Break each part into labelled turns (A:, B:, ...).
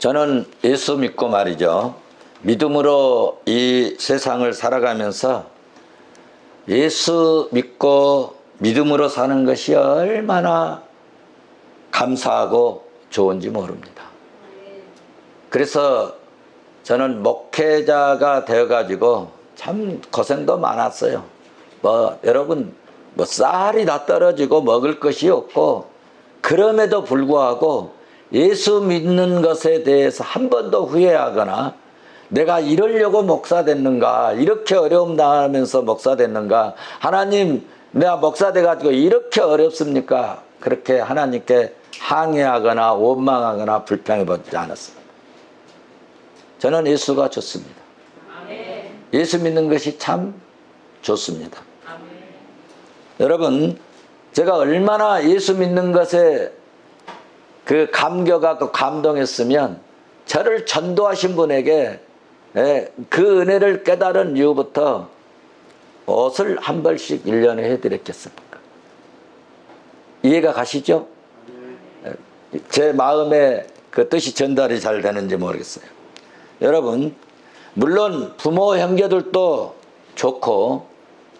A: 저는 예수 믿고 말이죠. 믿음으로 이 세상을 살아가면서 예수 믿고 믿음으로 사는 것이 얼마나 감사하고 좋은지 모릅니다. 그래서 저는 목회자가 되어가지고 참 고생도 많았어요. 여러분, 쌀이 다 떨어지고 먹을 것이 없고, 그럼에도 불구하고 예수 믿는 것에 대해서 한 번도 후회하거나 내가 이러려고 목사 됐는가, 이렇게 어려움 당하면서 목사 됐는가, 하나님 내가 목사 돼가지고 이렇게 어렵습니까? 그렇게 하나님께 항의하거나 원망하거나 불평해보지 않았습니다. 저는 예수가 좋습니다. 아멘. 예수 믿는 것이 참 좋습니다. 아멘. 여러분, 제가 얼마나 예수 믿는 것에 그 감격하고 감동했으면 저를 전도하신 분에게 그 은혜를 깨달은 이후부터 옷을 한 벌씩 1년에 해드렸겠습니까? 이해가 가시죠? 제 마음에 그 뜻이 전달이 잘 되는지 모르겠어요. 여러분, 물론 부모 형제들도 좋고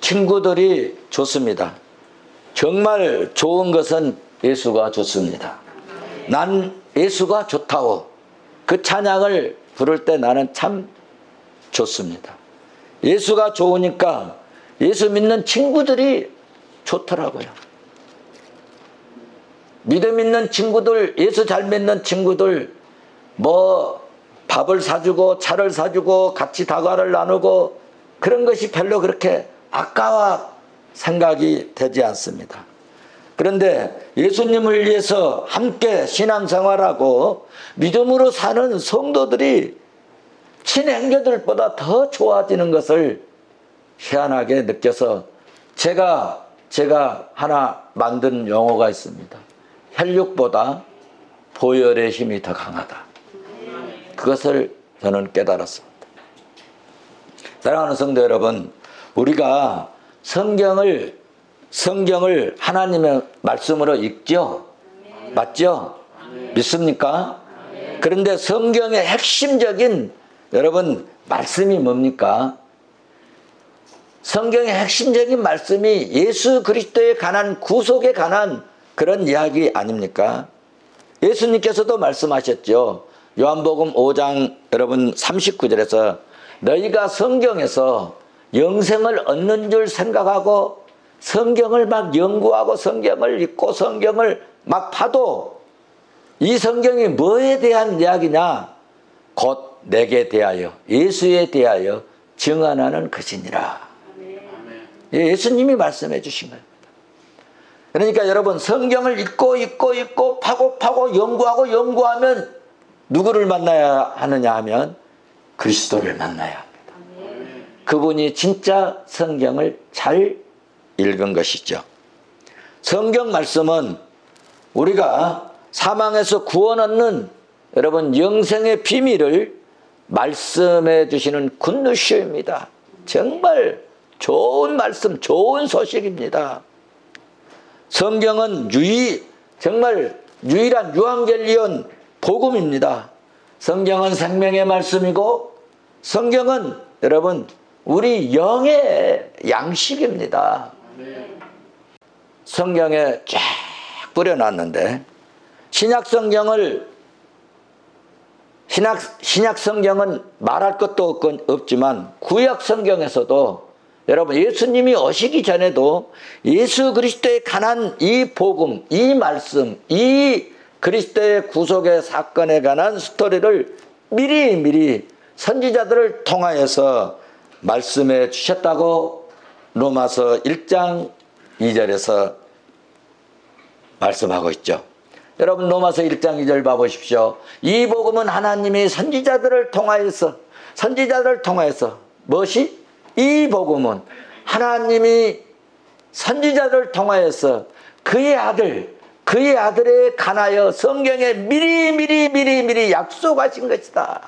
A: 친구들이 좋습니다. 정말 좋은 것은 예수가 좋습니다. 난 예수가 좋다고 그 찬양을 부를 때 나는 참 좋습니다. 예수가 좋으니까 예수 믿는 친구들이 좋더라고요. 믿음 있는 친구들, 예수 잘 믿는 친구들, 밥을 사주고 차를 사주고 같이 다과를 나누고 그런 것이 별로 그렇게 아까워 생각이 되지 않습니다. 그런데 예수님을 위해서 함께 신앙생활하고 믿음으로 사는 성도들이 친형제들보다 더 좋아지는 것을 희한하게 느껴서 제가 하나 만든 용어가 있습니다. 혈육보다 보혈의 힘이 더 강하다. 그것을 저는 깨달았습니다. 사랑하는 성도 여러분, 우리가 성경을 하나님의 말씀으로 읽죠? 맞죠? 믿습니까? 그런데 성경의 핵심적인 여러분 말씀이 뭡니까? 성경의 핵심적인 말씀이 예수 그리스도에 관한 구속에 관한 그런 이야기 아닙니까? 예수님께서도 말씀하셨죠. 요한복음 5장 여러분 39절에서 너희가 성경에서 영생을 얻는 줄 생각하고 성경을 막 연구하고 성경을 읽고 성경을 막 파도 이 성경이 뭐에 대한 이야기냐? 곧 내게 대하여 예수에 대하여 증언하는 것이니라. 예수님이 말씀해 주신 겁니다. 그러니까 여러분 성경을 읽고 파고 연구하면 누구를 만나야 하느냐 하면 그리스도를 만나야 합니다. 그분이 진짜 성경을 잘 읽은 것이죠. 성경 말씀은 우리가 사망에서 구원 얻는 여러분 영생의 비밀을 말씀해 주시는 굿뉴스입니다. 정말 좋은 말씀, 좋은 소식입니다. 성경은 정말 유일한 유한겔리온 복음입니다. 성경은 생명의 말씀이고 성경은 여러분 우리 영의 양식입니다. 성경에 쫙 뿌려놨는데 신약 성경은 말할 것도 없지만 구약 성경에서도 여러분 예수님이 오시기 전에도 예수 그리스도에 관한 이 복음, 이 말씀, 이 그리스도의 구속의 사건에 관한 스토리를 미리 선지자들을 통하여서 말씀해 주셨다고 로마서 1장 2절에서 말씀하고 있죠. 여러분 로마서 1장 2절 봐보십시오. 이 복음은 하나님이 선지자들을 통하여서 무엇이? 이 복음은 하나님이 선지자를 통하여서 그의 아들에 관하여 성경에 미리 약속하신 것이다.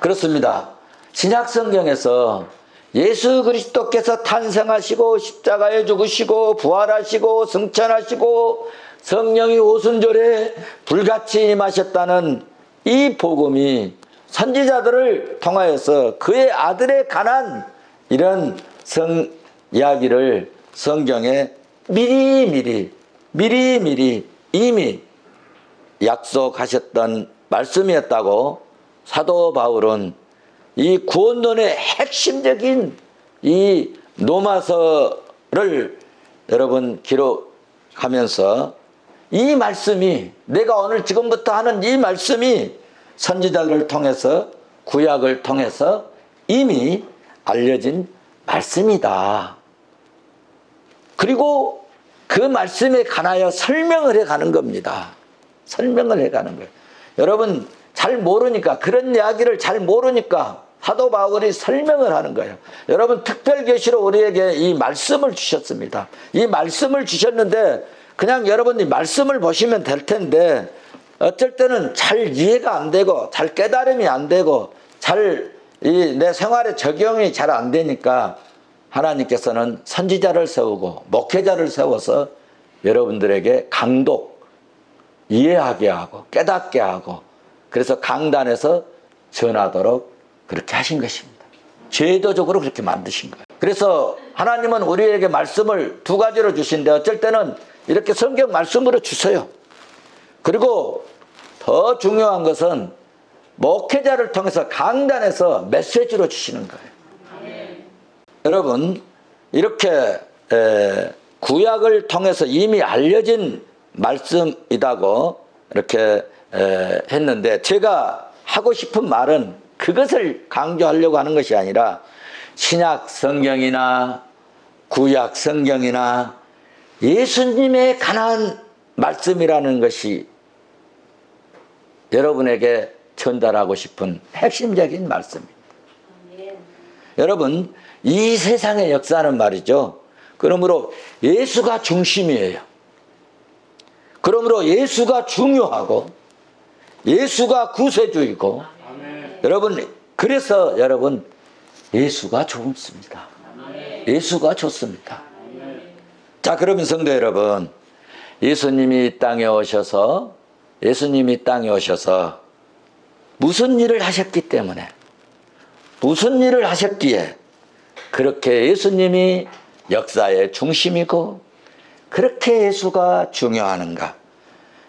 A: 그렇습니다. 신약 성경에서 예수 그리스도께서 탄생하시고 십자가에 죽으시고 부활하시고 승천하시고 성령이 오순절에 불같이 임하셨다는 이 복음이 선지자들을 통하여서 그의 아들에 관한 이런 이야기를 성경에 미리미리 이미 약속하셨던 말씀이었다고 사도 바울은 이 구원론의 핵심적인 이 로마서를 여러분 기록하면서 이 말씀이, 내가 오늘 지금부터 하는 이 말씀이 선지자를 통해서, 구약을 통해서 이미 알려진 말씀이다. 그리고 그 말씀에 관하여 설명을 해가는 겁니다. 설명을 해가는 거예요. 여러분 잘 모르니까, 그런 이야기를 잘 모르니까 사도 바울이 설명을 하는 거예요. 여러분 특별계시로 우리에게 이 말씀을 주셨습니다. 이 말씀을 주셨는데 그냥 여러분이 말씀을 보시면 될 텐데 어쩔 때는 잘 이해가 안 되고 잘 깨달음이 안 되고 잘 내 생활에 적용이 잘 안 되니까 하나님께서는 선지자를 세우고 목회자를 세워서 여러분들에게 강독, 이해하게 하고 깨닫게 하고, 그래서 강단에서 전하도록 그렇게 하신 것입니다. 제도적으로 그렇게 만드신 거예요. 그래서 하나님은 우리에게 말씀을 두 가지로 주신데 어쩔 때는 이렇게 성경 말씀으로 주세요. 그리고 더 중요한 것은 목회자를 통해서 강단에서 메시지로 주시는 거예요. 여러분 이렇게 구약을 통해서 이미 알려진 말씀이라고 이렇게 했는데, 제가 하고 싶은 말은 그것을 강조하려고 하는 것이 아니라 신약 성경이나 구약 성경이나 예수님에 관한 말씀이라는 것이 여러분에게 전달하고 싶은 핵심적인 말씀입니다. 여러분 이 세상의 역사는 말이죠, 그러므로 예수가 중심이에요. 그러므로 예수가 중요하고 예수가 구세주이고, 여러분 그래서 여러분 예수가 좋습니다. 예수가 좋습니다. 자, 그러면 성도 여러분, 예수님이 이 땅에 오셔서 무슨 일을 하셨기 때문에, 무슨 일을 하셨기에 그렇게 예수님이 역사의 중심이고 그렇게 예수가 중요하는가?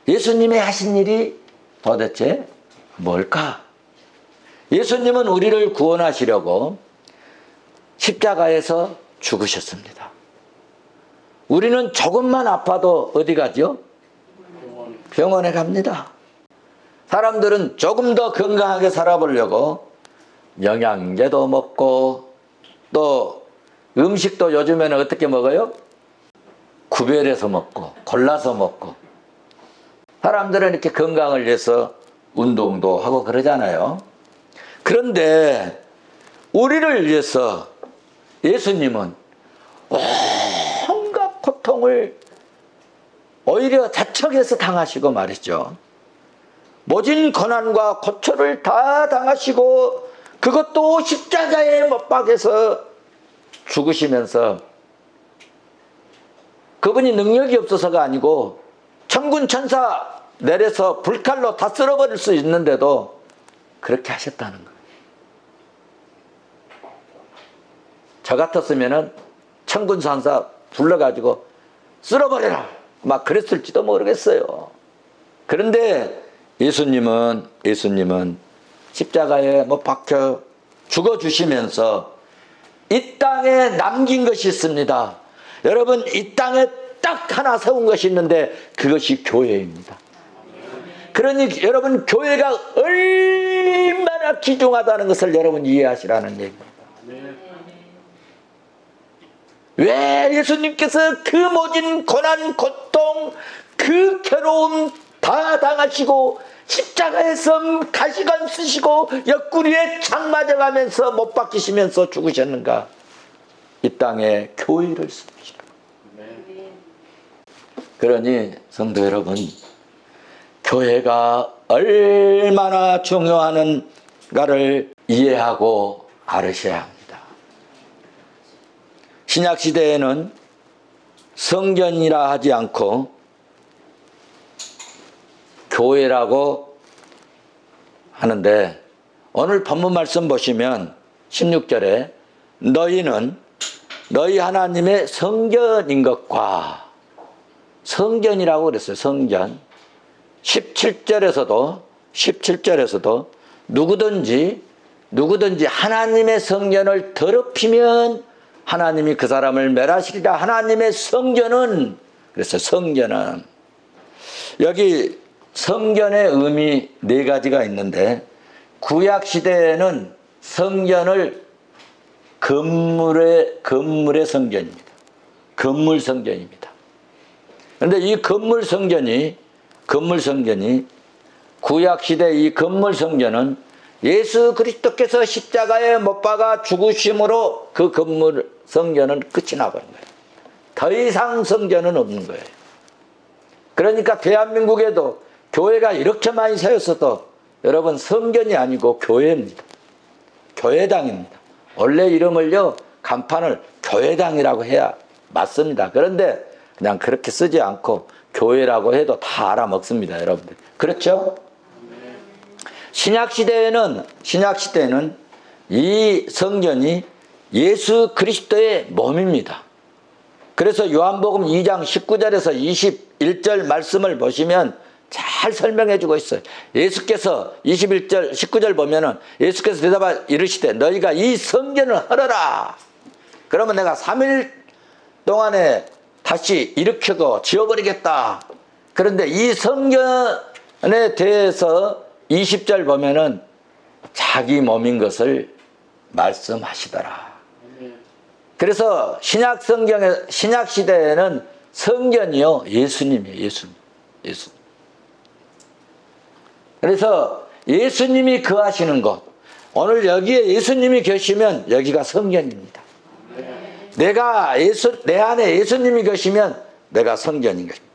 A: 예수님이 하신 일이 도대체 뭘까? 예수님은 우리를 구원하시려고 십자가에서 죽으셨습니다. 우리는 조금만 아파도 어디 가죠? 병원에 갑니다. 사람들은 조금 더 건강하게 살아보려고 영양제도 먹고, 또 음식도 요즘에는 어떻게 먹어요? 구별해서 먹고 골라서 먹고, 사람들은 이렇게 건강을 위해서 운동도 하고 그러잖아요. 그런데 우리를 위해서 예수님은 온갖 고통을 오히려 자척해서 당하시고 말이죠. 모진 고난과 고초를 다 당하시고, 그것도 십자가에 못 박여서 죽으시면서, 그분이 능력이 없어서가 아니고 천군 천사 내려서 불칼로 다 쓸어버릴 수 있는데도 그렇게 하셨다는 거예요. 저 같았으면은 천군 천사 불러가지고 쓸어버려라 막 그랬을지도 모르겠어요. 그런데 예수님은 십자가에 못 박혀 죽어주시면서 이 땅에 남긴 것이 있습니다. 여러분 이 땅에 딱 하나 세운 것이 있는데 그것이 교회입니다. 그러니 여러분 교회가 얼마나 귀중하다는 것을 여러분 이해하시라는 얘기입니다. 왜 예수님께서 그 모진 고난 고통 그 괴로움 다 당하시고 십자가에서 가시관 쓰시고 옆구리에 창 맞아가면서 못 박히시면서 죽으셨는가? 이 땅에 교회를 쓰시고. 그러니 성도 여러분, 교회가 얼마나 중요한가를 이해하고 알으셔야 합니다. 신약시대에는 성전이라 하지 않고 교회라고 하는데, 오늘 본문 말씀 보시면 16절에 너희는 너희 하나님의 성전인 것과, 성전이라고 그랬어요. 성전. 17절에서도 누구든지 하나님의 성전을 더럽히면 하나님이 그 사람을 멸하시리라. 하나님의 성전은, 그래서 성전은, 여기 성전의 의미 네 가지가 있는데, 구약 시대에는 성전을 건물의 성전입니다. 건물 성전입니다. 그런데 이 건물 성전이 구약 시대 이 건물 성전은 예수 그리스도께서 십자가에 못 박아 죽으심으로 그 건물 성전은 끝이 나버린 거예요. 더 이상 성전은 없는 거예요. 그러니까 대한민국에도 교회가 이렇게 많이 세웠어도 여러분 성전이 아니고 교회입니다. 교회당입니다. 원래 이름을요, 간판을 교회당이라고 해야 맞습니다. 그런데 그냥 그렇게 쓰지 않고 교회라고 해도 다 알아먹습니다, 여러분들. 그렇죠? 신약시대에는 이 성전이 예수 그리스도의 몸입니다. 그래서 요한복음 2장 19절에서 21절 말씀을 보시면 잘 설명해 주고 있어요. 예수께서 21절 19절 보면은 예수께서 대답하 이르시되 너희가 이 성전을 헐어라. 그러면 내가 3일 동안에 다시 일으켜고 지어버리겠다. 그런데 이 성전에 대해서 20절 보면은 자기 몸인 것을 말씀하시더라. 그래서 신약 시대에는 성전이요, 예수님이에요. 예수님. 그래서 예수님이 거하시는 곳, 오늘 여기에 예수님이 계시면 여기가 성전입니다. 내 안에 예수님이 계시면 내가 성전인 것입니다.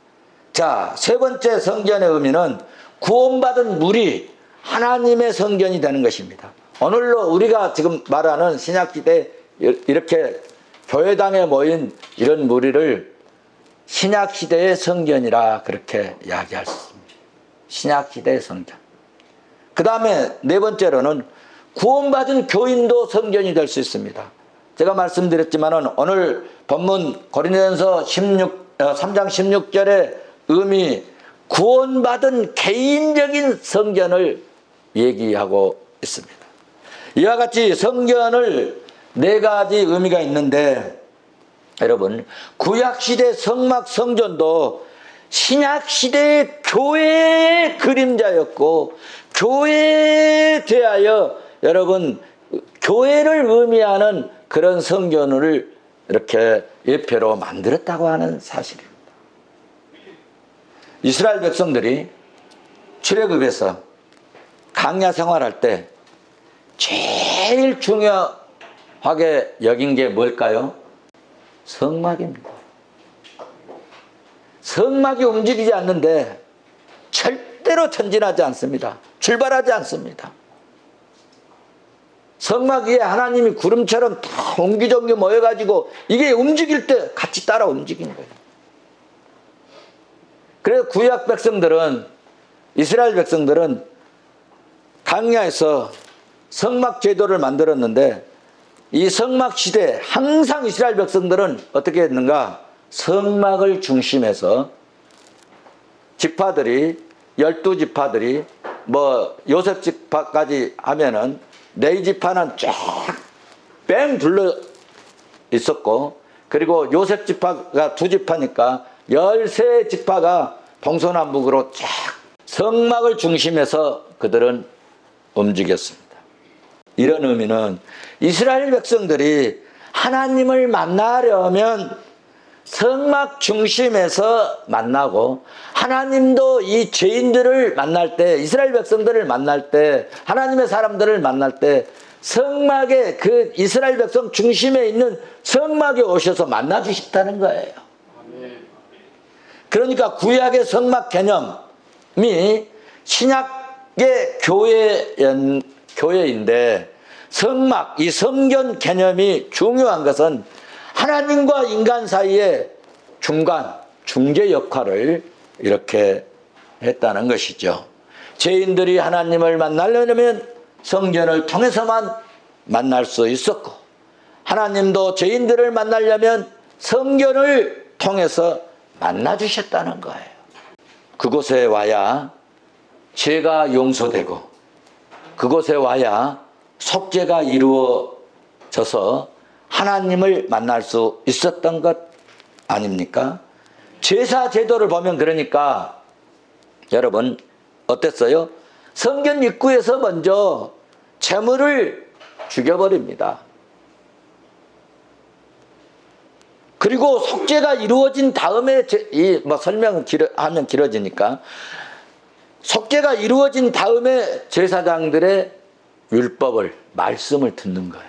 A: 자, 세 번째 성전의 의미는 구원받은 물이 하나님의 성전이 되는 것입니다. 오늘로 우리가 지금 말하는 신약시대 이렇게 교회당에 모인 이런 무리를 신약시대의 성전이라 그렇게 이야기할 수 있습니다. 신약시대의 성전. 그 다음에 네 번째로는 구원받은 교인도 성전이 될 수 있습니다. 제가 말씀드렸지만 오늘 본문 고린도전서 3장 16절의 의미, 구원받은 개인적인 성전을 얘기하고 있습니다. 이와 같이 성전을 네 가지 의미가 있는데, 여러분, 구약시대 성막 성전도 신약시대의 교회의 그림자였고, 교회에 대하여 여러분 교회를 의미하는 그런 성전을 이렇게 예표로 만들었다고 하는 사실입니다. 이스라엘 백성들이 출애굽에서 광야 생활할 때 제일 중요하게 여긴 게 뭘까요? 성막입니다. 성막이 움직이지 않는데 절대로 전진하지 않습니다. 출발하지 않습니다. 성막 위에 하나님이 구름처럼 다 옹기종기 모여가지고 이게 움직일 때 같이 따라 움직이는 거예요. 그래서 구약 백성들은, 이스라엘 백성들은 광야에서 성막 제도를 만들었는데, 이 성막 시대에 항상 이스라엘 백성들은 어떻게 했는가? 성막을 중심해서 지파들이, 12지파들이 요셉 지파까지 하면은 네 지파는 쫙 뺑 둘러 있었고, 그리고 요셉 지파가 2지파니까 13지파가 동서남북으로 쫙 성막을 중심해서 그들은 움직였습니다. 이런 의미는 이스라엘 백성들이 하나님을 만나려면 성막 중심에서 만나고, 하나님도 이 죄인들을 만날 때, 이스라엘 백성들을 만날 때, 하나님의 사람들을 만날 때 성막에, 그 이스라엘 백성 중심에 있는 성막에 오셔서 만나기 싶다는 거예요. 그러니까 구약의 성막 개념이 신약의 교회인데, 성막, 이 성전 개념이 중요한 것은 하나님과 인간 사이의 중재 역할을 이렇게 했다는 것이죠. 죄인들이 하나님을 만나려면 성전을 통해서만 만날 수 있었고, 하나님도 죄인들을 만나려면 성전을 통해서 만나주셨다는 거예요. 그곳에 와야 죄가 용서되고, 그곳에 와야 속죄가 이루어져서 하나님을 만날 수 있었던 것 아닙니까? 제사 제도를 보면 그러니까 여러분 어땠어요? 성전 입구에서 먼저 제물을 죽여버립니다. 그리고 속죄가 이루어진 다음에 설명은 하면 길어지니까, 속죄가 이루어진 다음에 제사장들의 율법을, 말씀을 듣는 거예요.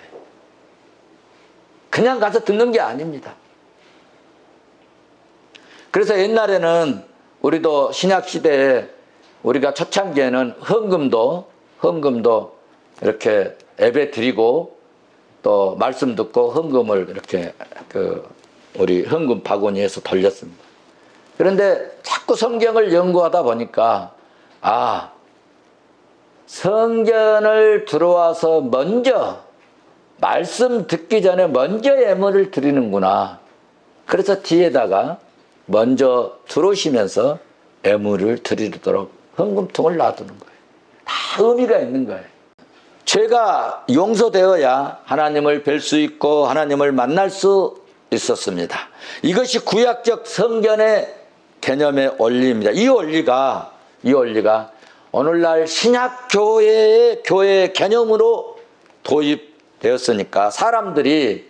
A: 그냥 가서 듣는 게 아닙니다. 그래서 옛날에는 우리도 신약시대에 우리가 초창기에는 헌금도 이렇게 예배 드리고 또 말씀 듣고 헌금을 이렇게 우리 헌금 바구니에서 돌렸습니다. 그런데 자꾸 성경을 연구하다 보니까 성전을 들어와서 먼저 말씀 듣기 전에 먼저 예물을 드리는구나. 그래서 뒤에다가 먼저 들어오시면서 예물을 드리도록 헌금통을 놔두는 거예요. 다 의미가 있는 거예요. 죄가 용서되어야 하나님을 뵐 수 있고 하나님을 만날 수 있었습니다. 이것이 구약적 성전의 개념의 원리입니다. 이 원리가 오늘날 신약 교회의 교회 개념으로 도입되었으니까 성도들이,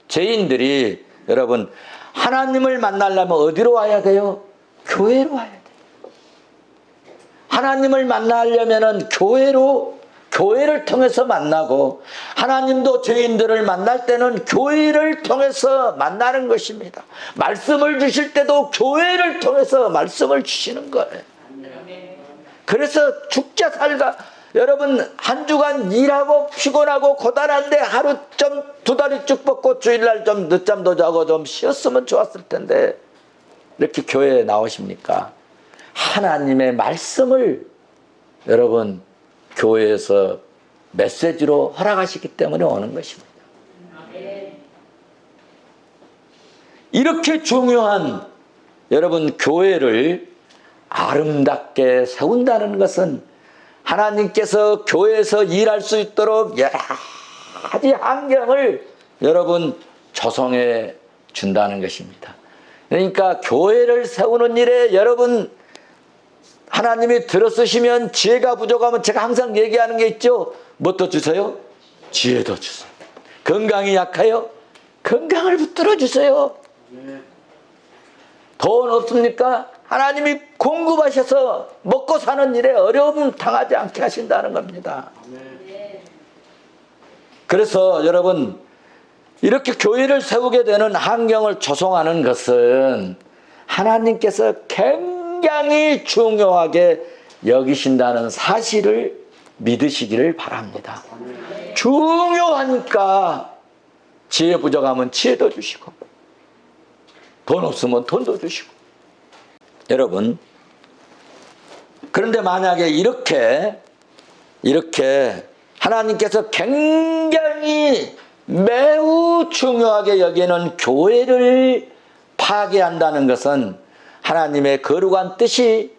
A: 죄인들이 여러분 하나님을 만나려면 어디로 와야 돼요? 교회로 와야 돼요. 하나님을 만나려면 교회를 통해서 만나고, 하나님도 죄인들을 만날 때는 교회를 통해서 만나는 것입니다. 말씀을 주실 때도 교회를 통해서 말씀을 주시는 거예요. 그래서 죽자 살다 여러분 한 주간 일하고 피곤하고 고단한데 하루 좀 두 다리 쭉 뻗고 주일날 좀 늦잠도 자고 좀 쉬었으면 좋았을 텐데 이렇게 교회에 나오십니까? 하나님의 말씀을 여러분 교회에서 메시지로 허락하시기 때문에 오는 것입니다. 이렇게 중요한 여러분 교회를 아름답게 세운다는 것은 하나님께서 교회에서 일할 수 있도록 여러 가지 환경을 여러분 조성해 준다는 것입니다. 그러니까 교회를 세우는 일에 여러분 하나님이 들어쓰시면 지혜가 부족하면 제가 항상 얘기하는 게 있죠. 뭣도 주세요? 지혜도 주세요. 건강이 약해요? 건강을 붙들어 주세요. 돈 없습니까? 하나님이 공급하셔서 먹고 사는 일에 어려움 당하지 않게 하신다는 겁니다. 그래서 여러분 이렇게 교회를 세우게 되는 환경을 조성하는 것은 하나님께서 굉장히 중요하게 여기신다는 사실을 믿으시기를 바랍니다. 중요하니까 지혜 부족하면 지혜도 주시고 돈 없으면 돈도 주시고. 여러분 그런데 만약에 이렇게 하나님께서 굉장히 매우 중요하게 여기는 교회를 파괴한다는 것은 하나님의 거룩한 뜻이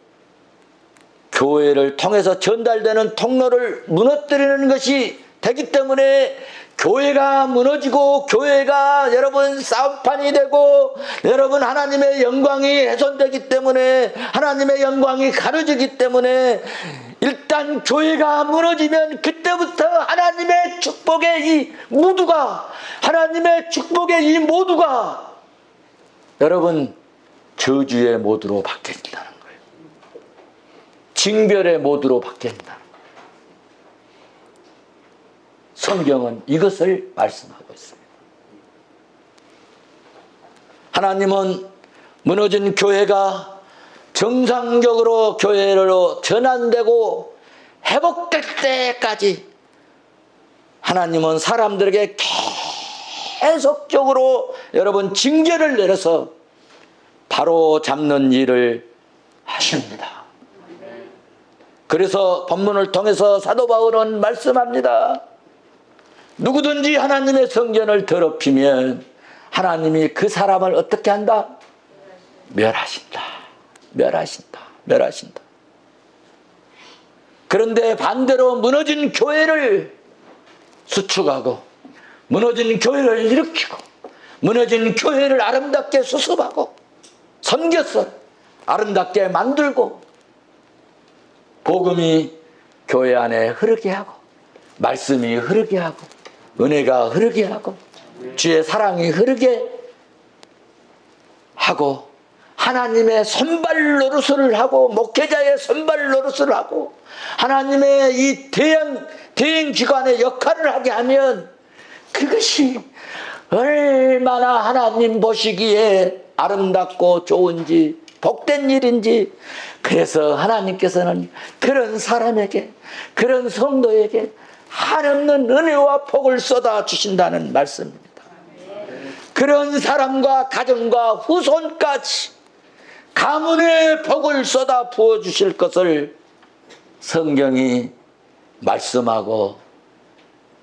A: 교회를 통해서 전달되는 통로를 무너뜨리는 것이 되기 때문에 교회가 무너지고 교회가 여러분 싸움판이 되고 여러분 하나님의 영광이 훼손되기 때문에 하나님의 영광이 가려지기 때문에 일단 교회가 무너지면 그때부터 하나님의 축복의 이 모두가 여러분 저주의 모드로 바뀌어진다는 거예요. 징별의 모드로 바뀌어진다는 거예요. 성경은 이것을 말씀하고 있습니다. 하나님은 무너진 교회가 정상적으로 교회로 전환되고 회복될 때까지 하나님은 사람들에게 계속적으로 여러분 징계를 내려서 바로 잡는 일을 하십니다. 그래서 본문을 통해서 사도 바울은 말씀합니다. 누구든지 하나님의 성전을 더럽히면 하나님이 그 사람을 어떻게 한다? 멸하신다. 멸하신다. 멸하신다. 그런데 반대로 무너진 교회를 수축하고 무너진 교회를 일으키고 무너진 교회를 아름답게 수습하고 섬겨서 아름답게 만들고 복음이 교회 안에 흐르게 하고 말씀이 흐르게 하고 은혜가 흐르게 하고 주의 사랑이 흐르게 하고 하나님의 선발 노릇을 하고 목회자의 선발 노릇을 하고 하나님의 이 대행기관의 역할을 하게 하면 그것이 얼마나 하나님 보시기에 아름답고 좋은지 복된 일인지. 그래서 하나님께서는 그런 사람에게 그런 성도에게 한없는 은혜와 복을 쏟아 주신다는 말씀입니다. 그런 사람과 가정과 후손까지 가문의 복을 쏟아 부어 주실 것을 성경이 말씀하고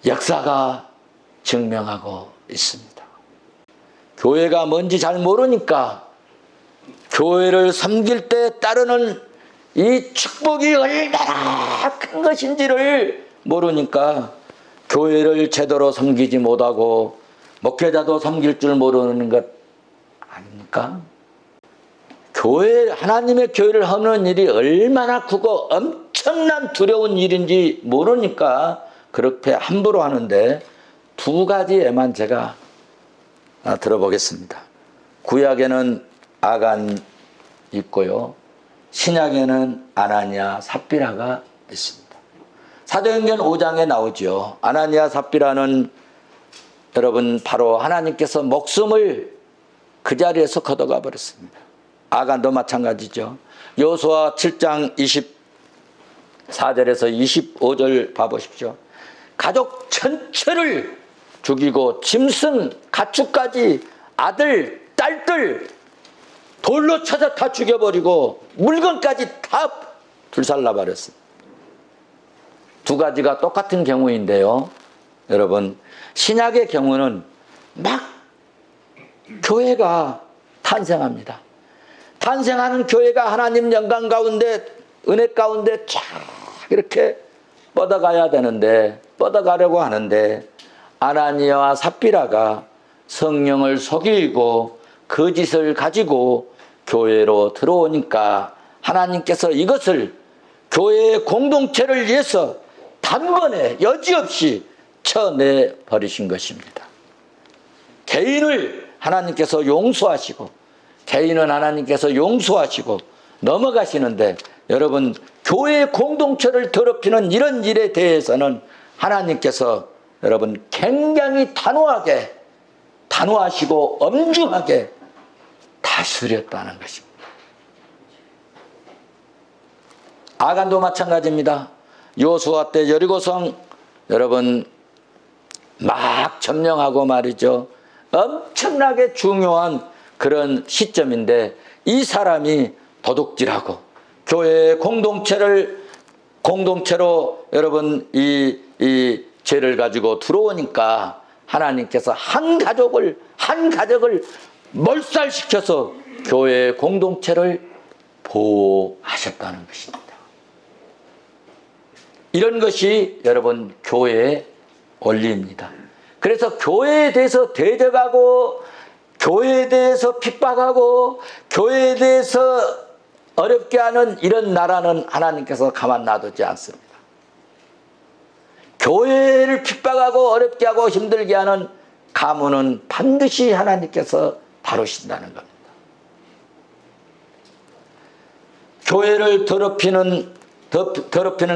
A: 역사가 증명하고 있습니다. 교회가 뭔지 잘 모르니까 교회를 섬길 때 따르는 이 축복이 얼마나 큰 것인지를 모르니까 교회를 제대로 섬기지 못하고 목회자도 섬길 줄 모르는 것 아닙니까? 교회, 하나님의 교회를 하는 일이 얼마나 크고 엄청난 두려운 일인지 모르니까 그렇게 함부로 하는데 두 가지에만 제가 들어보겠습니다. 구약에는 아간 있고요. 신약에는 아나니아 삽비라가 있습니다. 사도행전 5장에 나오죠. 아나니아 삽비라는 여러분 바로 하나님께서 목숨을 그 자리에서 걷어가 버렸습니다. 아간도 마찬가지죠. 여호수아 7장 24절에서 25절 봐보십시오. 가족 전체를 죽이고 짐승, 가축까지 아들, 딸들 돌로 쳐서 다 죽여버리고 물건까지 다 불살라버렸습니다. 두 가지가 똑같은 경우인데요. 여러분 신약의 경우는 막 교회가 탄생합니다. 탄생하는 교회가 하나님 영광 가운데 은혜 가운데 쫙 이렇게 뻗어가야 되는데 뻗어가려고 하는데 아나니아와 삽비라가 성령을 속이고 거짓을 가지고 교회로 들어오니까 하나님께서 이것을 교회의 공동체를 위해서 단번에 여지없이 쳐내버리신 것입니다. 개인을 하나님께서 용서하시고 개인은 하나님께서 용서하시고 넘어가시는데 여러분 교회의 공동체를 더럽히는 이런 일에 대해서는 하나님께서 여러분 굉장히 단호하시고 엄중하게 다스렸다는 것입니다. 아간도 마찬가지입니다. 여호수아 때 여리고성 여러분 막 점령하고 말이죠. 엄청나게 중요한 그런 시점인데 이 사람이 도둑질하고 교회의 공동체로 여러분 이 죄를 가지고 들어오니까 하나님께서 한 가족을 몰살시켜서 교회의 공동체를 보호하셨다는 것입니다. 이런 것이 여러분 교회의 원리입니다. 그래서 교회에 대해서 대적하고 교회에 대해서 핍박하고 교회에 대해서 어렵게 하는 이런 나라는 하나님께서 가만 놔두지 않습니다. 교회를 핍박하고 어렵게 하고 힘들게 하는 가문은 반드시 하나님께서 다루신다는 겁니다. 교회를 더럽히는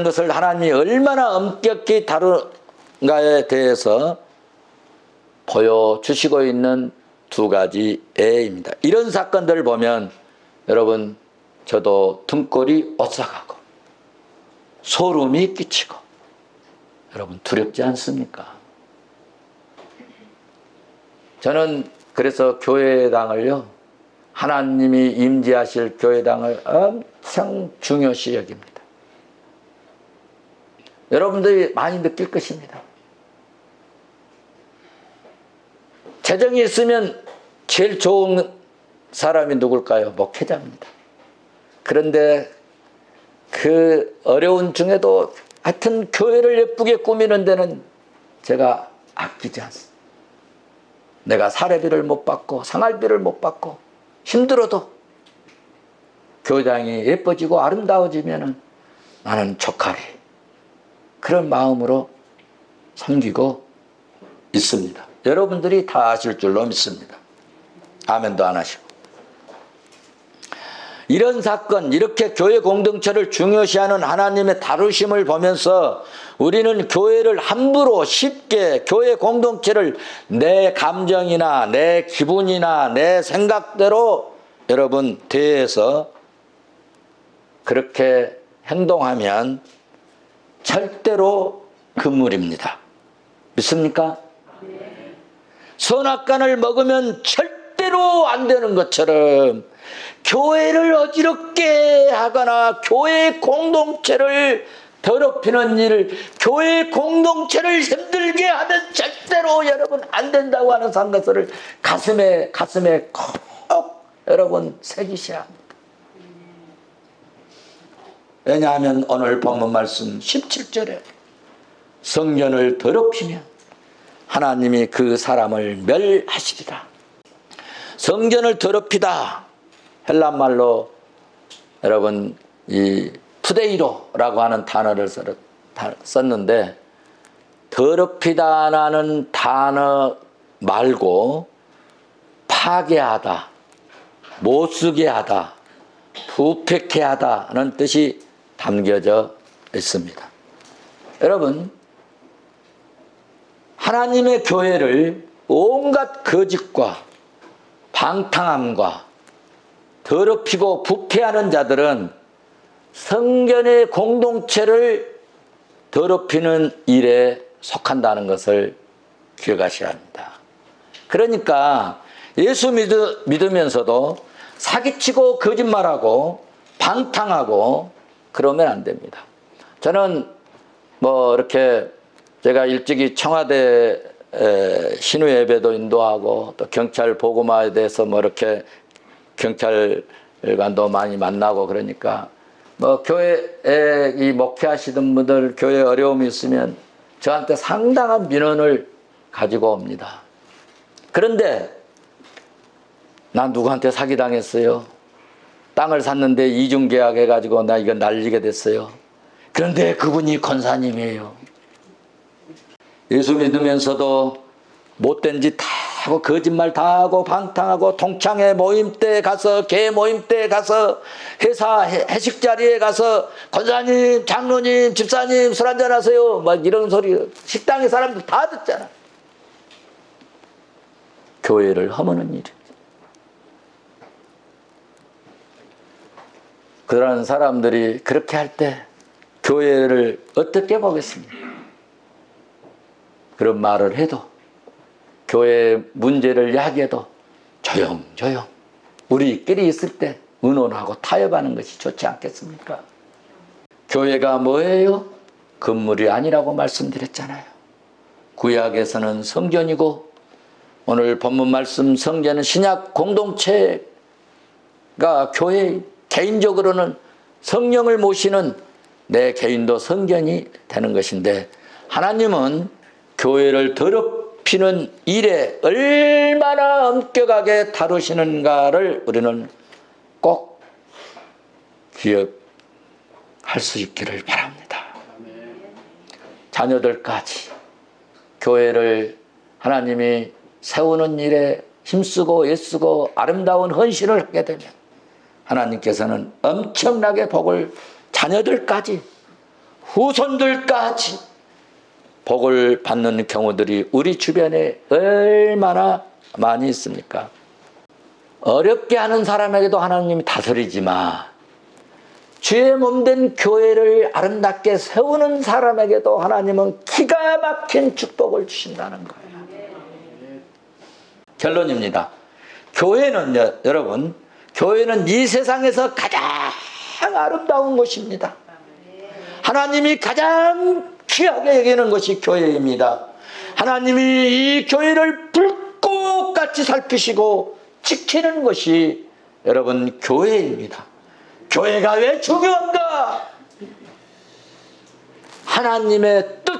A: 것을 하나님이 얼마나 엄격히 다루는가에 대해서 보여주시고 있는 두 가지 예입니다. 이런 사건들을 보면 여러분 저도 등골이 오싹하고 소름이 끼치고 여러분 두렵지 않습니까? 저는 그래서 교회당을요 하나님이 임재하실 교회당을 엄청 중요시 여깁니다. 여러분들이 많이 느낄 것입니다. 재정이 있으면 제일 좋은 사람이 누굴까요? 목회자입니다. 그런데 그 어려운 중에도 하여튼 교회를 예쁘게 꾸미는 데는 제가 아끼지 않습니다. 내가 사례비를 못 받고 생활비를 못 받고 힘들어도 교회당이 예뻐지고 아름다워지면 나는 족하리. 그런 마음으로 섬기고 있습니다. 여러분들이 다 아실 줄로 믿습니다. 아멘도 안 하시고. 이런 사건, 이렇게 교회 공동체를 중요시하는 하나님의 다루심을 보면서 우리는 교회를 함부로 쉽게 교회 공동체를 내 감정이나 내 기분이나 내 생각대로 여러분 대해서 그렇게 행동하면 절대로 금물입니다. 믿습니까? 선악간을 먹으면 절대로 안 되는 것처럼 교회를 어지럽게 하거나 교회 공동체를 더럽히는 일, 교회 공동체를 힘들게 하면 절대로 여러분 안 된다고 하는 것을 가슴에 꼭 여러분 새기셔야 합니다. 왜냐하면 오늘 본문 말씀 17절에 성전을 더럽히면 하나님이 그 사람을 멸하시리라. 성전을 더럽히다. 헬란말로 여러분 이 푸데이로라고 하는 단어를 썼는데 더럽히다라는 단어 말고 파괴하다, 못쓰게 하다, 부패케 하다는 뜻이 담겨져 있습니다. 여러분 하나님의 교회를 온갖 거짓과 방탕함과 더럽히고 부패하는 자들은 성전의 공동체를 더럽히는 일에 속한다는 것을 기억하셔야 합니다. 그러니까 예수 믿으면서도 사기치고 거짓말하고 방탕하고 그러면 안 됩니다. 저는 뭐 이렇게 제가 일찍이 청와대 신우 예배도 인도하고 또 경찰 보고마에 대해서 뭐 이렇게 경찰관도 많이 만나고 그러니까 뭐 교회에 이 목회하시던 분들 교회에 어려움이 있으면 저한테 상당한 민원을 가지고 옵니다. 그런데 나 누구한테 사기당했어요. 땅을 샀는데 이중계약 해가지고 나 이거 날리게 됐어요. 그런데 그분이 권사님이에요. 예수 믿으면서도 못된 짓 다 하고 거짓말 다 하고 방탕하고 동창회 모임 때 가서 개 모임 때 가서 회사 회식 자리에 가서 권사님, 장로님, 집사님 술 한잔 하세요. 막 이런 소리 식당의 사람들 다 듣잖아. 교회를 허무는 일이. 그런 사람들이 그렇게 할 때 교회를 어떻게 보겠습니까? 그런 말을 해도 교회 문제를 야기해도 조용조용 우리끼리 있을 때 의논하고 타협하는 것이 좋지 않겠습니까? 교회가 뭐예요? 건물이 아니라고 말씀드렸잖아요. 구약에서는 성전이고 오늘 본문 말씀 성전은 신약 공동체가 교회 개인적으로는 성령을 모시는 내 개인도 성전이 되는 것인데 하나님은 교회를 더럽히는 일에 얼마나 엄격하게 다루시는가를 우리는 꼭 기억할 수 있기를 바랍니다. 자녀들까지 교회를 하나님이 세우는 일에 힘쓰고 애쓰고 아름다운 헌신을 하게 되면 하나님께서는 엄청나게 복을 자녀들까지 후손들까지 복을 받는 경우들이 우리 주변에 얼마나 많이 있습니까? 어렵게 하는 사람에게도 하나님이 다스리지만 주의 몸된 교회를 아름답게 세우는 사람에게도 하나님은 기가 막힌 축복을 주신다는 거예요. 결론입니다. 교회는 여러분 교회는 이 세상에서 가장 아름다운 곳입니다. 하나님이 가장 귀하게 여기는 것이 교회입니다. 하나님이 이 교회를 불꽃같이 살피시고 지키는 것이 여러분 교회입니다. 교회가 왜 중요한가? 하나님의 뜻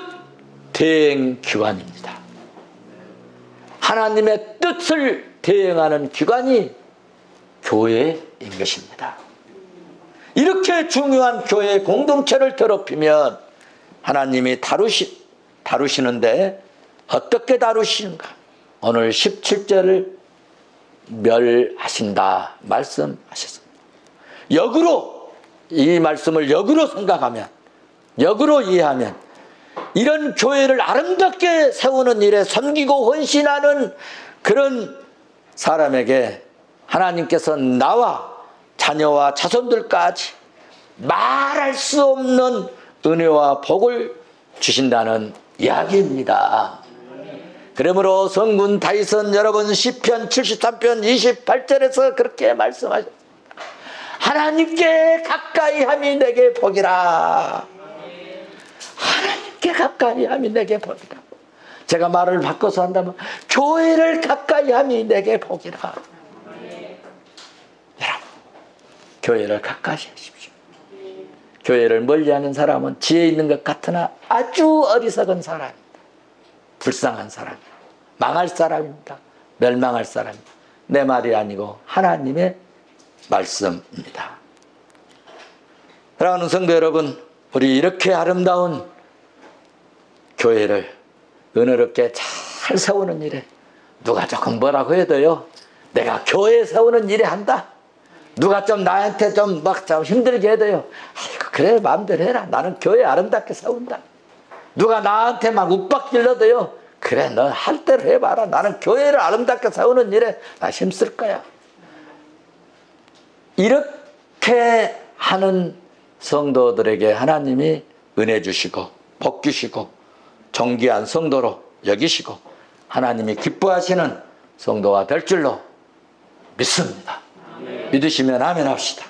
A: 대행 기관입니다. 하나님의 뜻을 대행하는 기관이 교회인 것입니다. 이렇게 중요한 교회 공동체를 더럽히면 하나님이 다루시는데 어떻게 다루시는가? 오늘 17절을 멸하신다 말씀하셨습니다. 역으로 이 말씀을 역으로 생각하면, 역으로 이해하면 이런 교회를 아름답게 세우는 일에 섬기고 헌신하는 그런 사람에게 하나님께서 나와 자녀와 자손들까지 말할 수 없는 은혜와 복을 주신다는 이야기입니다. 그러므로 성군 다윗은 여러분 시편 73편 28절에서 그렇게 말씀하셨습니다. 하나님께 가까이 함이 내게 복이라. 하나님께 가까이 함이 내게 복이라. 제가 말을 바꿔서 한다면 교회를 가까이 함이 내게 복이라. 여러분, 교회를 가까이 하십시오. 교회를 멀리하는 사람은 지혜 있는 것 같으나 아주 어리석은 사람입니다. 불쌍한 사람입니다. 망할 사람입니다. 멸망할 사람입니다. 내 말이 아니고 하나님의 말씀입니다. 사랑하는 성도 여러분, 우리 이렇게 아름다운 교회를 은혜롭게 잘 세우는 일에 누가 조금 뭐라고 해도요, 내가 교회 세우는 일에 한다. 누가 좀 나한테 좀 힘들게 해도요, 아이고 그래 마음대로 해라. 나는 교회 아름답게 세운다. 누가 나한테 막 윽박질러도요, 그래 너 할 대로 해봐라. 나는 교회를 아름답게 세우는 일에 나 힘쓸 거야. 이렇게 하는 성도들에게 하나님이 은혜 주시고 복 주시고 존귀한 성도로 여기시고 하나님이 기뻐하시는 성도가 될 줄로 믿습니다. 믿으시면 아멘 합시다.